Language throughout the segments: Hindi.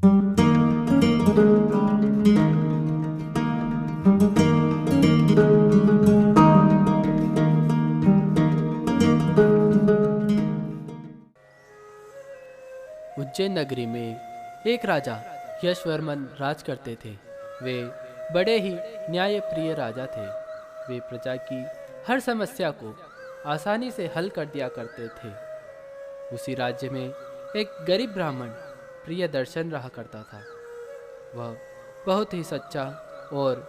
उज्जैन नगरी में एक राजा यशवर्मन राज करते थे। वे बड़े ही न्यायप्रिय राजा थे। वे प्रजा की हर समस्या को आसानी से हल कर दिया करते थे। उसी राज्य में एक गरीब ब्राह्मण प्रियदर्शन रहा करता था। वह बहुत ही सच्चा और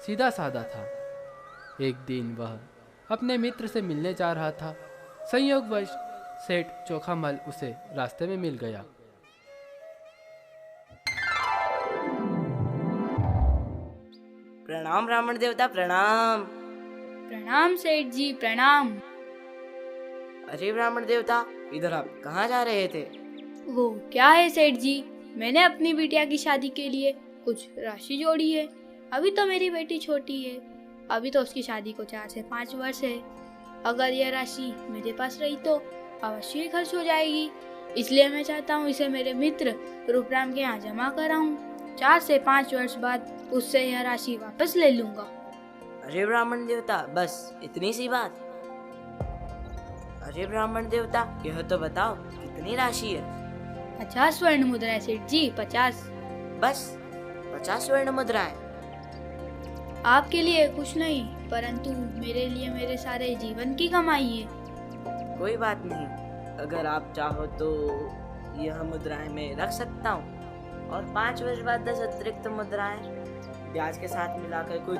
सीधा साधा था। एक दिन वह अपने मित्र से मिलने जा रहा था। संयोगवश सेठ चोखामल उसे रास्ते में मिल गया। प्रणाम ब्राह्मण देवता, प्रणाम। प्रणाम सेठ जी, प्रणाम। अरे ब्राह्मण देवता, इधर आप कहाँ जा रहे थे? वो क्या है सेठ जी, मैंने अपनी बिटिया की शादी के लिए कुछ राशि जोड़ी है। अभी तो मेरी बेटी छोटी है, अभी तो उसकी शादी को 4 से 5 वर्ष है। अगर यह राशि मेरे पास रही तो अवश्य ही खर्च हो जाएगी। इसलिए मैं चाहता हूँ इसे मेरे मित्र रूपराम के यहाँ जमा कराऊं। 4 से 5 वर्ष बाद उससे यह राशि वापस ले लूंगा। अरे ब्राह्मण देवता, बस इतनी सी बात? अरे ब्राह्मण देवता, यह तो बताओ कितनी राशि है? 50 स्वर्ण मुद्राएं सेठ जी, 50। बस 50 स्वर्ण मुद्राएं? आपके लिए कुछ नहीं, परंतु मेरे लिए मेरे सारे जीवन की कमाई है। कोई बात नहीं, अगर आप चाहो तो यह मुद्राएं मैं रख सकता हूँ और 5 वर्ष बाद 10 अतिरिक्त मुद्राएं ब्याज के साथ मिलाकर कुछ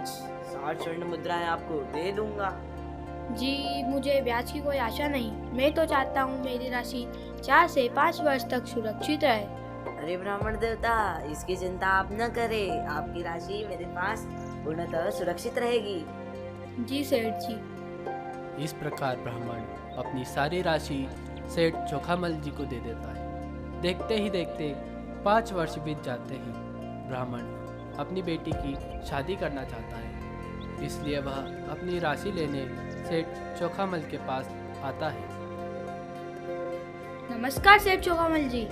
60 स्वर्ण मुद्राएं आपको दे दूंगा। जी, मुझे ब्याज की कोई आशा नहीं। मैं तो चाहता हूँ मेरी राशि 4 से 5 वर्ष तक सुरक्षित रहे। अरे ब्राह्मण देवता, इसकी चिंता आप न करें, आपकी राशि मेरे पास पूर्णतः सुरक्षित रहेगी। जी सेठ जी। इस प्रकार ब्राह्मण अपनी सारी राशि सेठ चोखामल जी को दे देता है। देखते ही देखते 5 वर्ष बीत जाते ही ब्राह्मण अपनी बेटी की शादी करना चाहता है। इसलिए वह अपनी राशि लेने सेठ चोखामल के पास आता है। नमस्कार सेठ चोखामल जी।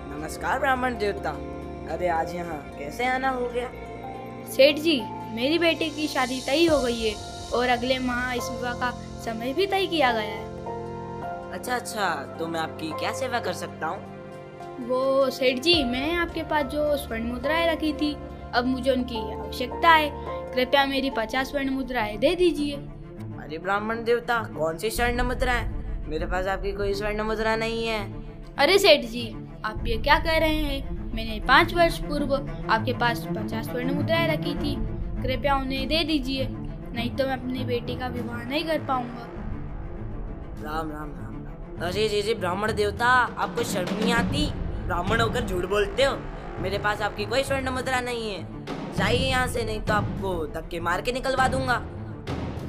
नमस्कार ब्राह्मण देवता। अरे आज यहाँ कैसे आना हो गया? सेठ जी, मेरी बेटी की शादी तय हो गई है और अगले माह इस विवाह का समय भी तय किया गया है। अच्छा, तो मैं आपकी क्या सेवा कर सकता हूँ? वो सेठ जी, मैंने आपके पास जो स्वर्ण मुद्राएं रखी थी, अब मुझे उनकी आवश्यकता है। कृपया मेरी 50 स्वर्ण मुद्राएं दे दीजिए। अरे ब्राह्मण देवता, कौन सी स्वर्ण मुद्राएं? मेरे पास आपकी कोई स्वर्ण मुद्रा नहीं है। अरे सेठ जी, आप ये क्या कह रहे हैं? मैंने 5 वर्ष पूर्व आपके पास 50 स्वर्ण मुद्राएं रखी थी। कृपया उन्हें दे दीजिए, नहीं तो मैं अपनी बेटी का विवाह नहीं कर पाऊंगा। राम राम राम राम। अरे जी ब्राह्मण देवता, आपको शर्म नहीं आती? ब्राह्मण होकर झूठ बोलते हो। मेरे पास आपकी कोई स्वर्ण मुद्रा नहीं है। जाइए यहाँ से, नहीं तो आपको धक्के मार के निकलवा दूंगा।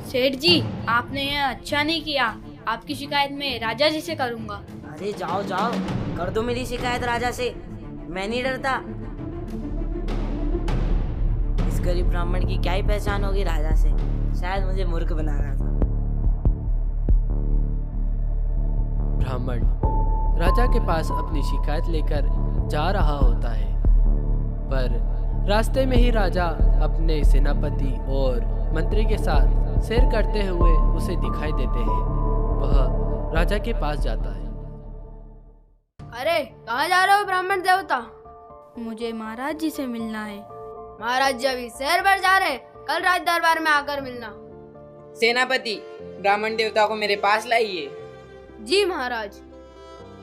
सेठ जी, आपने यह अच्छा नहीं किया। आपकी शिकायत मैं राजा जी से करूंगा। अरे जाओ जाओ, कर दो मेरी शिकायत राजा से, मैं नहीं डरता। इस गरीब ब्राह्मण की क्या ही पहचान होगी राजा से? शायद मुझे मूर्ख बना रहा था। ब्राह्मण राजा के पास अपनी शिकायत लेकर जा रहा होता है, पर रास्ते में ही राजा अपने सेनापति और मंत्री के साथ सैर करते हुए उसे दिखाई देते हैं। वह राजा के पास जाता है। अरे कहाँ जा रहे हो ब्राह्मण देवता? मुझे महाराज जी से मिलना है। महाराज जी अभी शहर भर जा रहे, कल राज दरबार में आकर मिलना। सेनापति, ब्राह्मण देवता को मेरे पास लाइए। जी महाराज।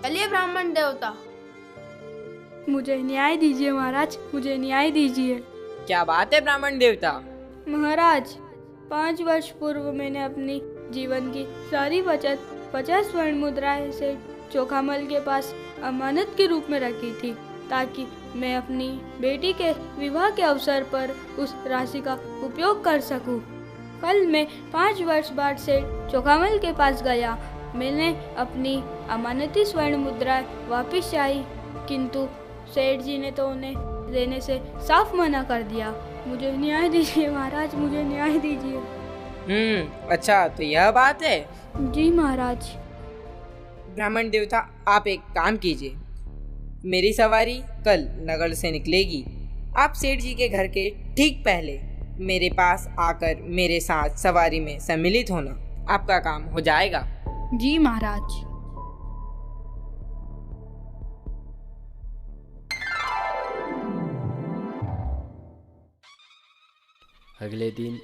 चलिए ब्राह्मण देवता। मुझे न्याय दीजिए महाराज, मुझे न्याय दीजिए। क्या बात है ब्राह्मण देवता? महाराज, 5 वर्ष पूर्व मैंने अपनी जीवन की सारी बचत 50 स्वर्ण मुद्राएं से चोखामल के पास अमानत के रूप में रखी थी, ताकि मैं अपनी बेटी के विवाह के अवसर पर उस राशि का उपयोग कर सकूं। कल मैं 5 वर्ष बाद से चोखामल के पास गया। मैंने अपनी अमानती स्वर्ण मुद्राएं वापस चाहिए, किंतु सेठ जी ने तो उन्हें देने से साफ मना कर दिया। मुझे न्याय दीजिए महाराज, मुझे न्याय दीजिए। अच्छा, तो यह बात है। जी महाराज। ब्राह्मण देवता, आप एक काम कीजिए, मेरी सवारी कल नगर से निकलेगी। आप सेठ जी के घर के ठीक पहले मेरे पास आकर मेरे साथ सवारी में सम्मिलित होना। आपका काम हो जाएगा। जी महाराज। अगले दिन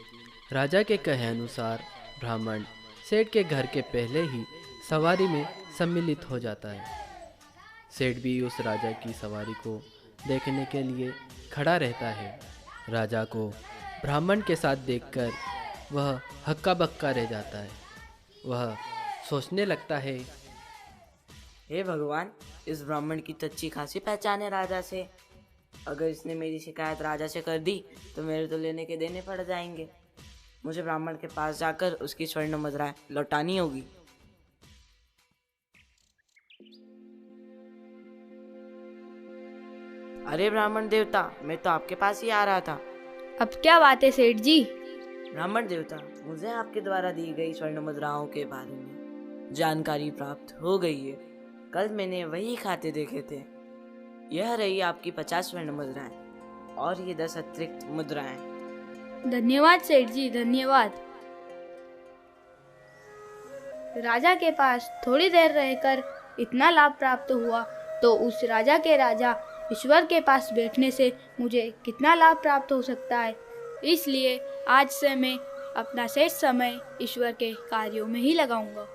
राजा के कहे अनुसार ब्राह्मण सेठ के घर के पहले ही सवारी में सम्मिलित हो जाता है। सेठ भी उस राजा की सवारी को देखने के लिए खड़ा रहता है। राजा को ब्राह्मण के साथ देखकर वह हक्का बक्का रह जाता है। वह सोचने लगता है, हे भगवान, इस ब्राह्मण की तो अच्छी खासी पहचान है राजा से। अगर इसने मेरी शिकायत राजा से कर दी तो मेरे तो लेने के देने पड़ जाएंगे। मुझे ब्राह्मण के पास जाकर उसकी स्वर्ण मुद्राएं लौटानी होगी। अरे ब्राह्मण देवता, मैं तो आपके पास ही आ रहा था। अब क्या बात है सेठ जी? ब्राह्मण देवता, मुझे आपके द्वारा दी गई स्वर्ण मुद्राओं के बारे में जानकारी प्राप्त हो गई है। कल मैंने वही खाते देखे थे। यह रही आपकी 50 स्वर्ण मुद्राएं और ये 10 अतिरिक्त मुद्राएं। धन्यवाद सेठ जी, धन्यवाद। राजा के पास थोड़ी देर रहकर इतना लाभ प्राप्त हुआ तो उस राजा के राजा ईश्वर के पास बैठने से मुझे कितना लाभ प्राप्त हो सकता है। इसलिए आज से मैं अपना शेष समय ईश्वर के कार्यों में ही लगाऊंगा।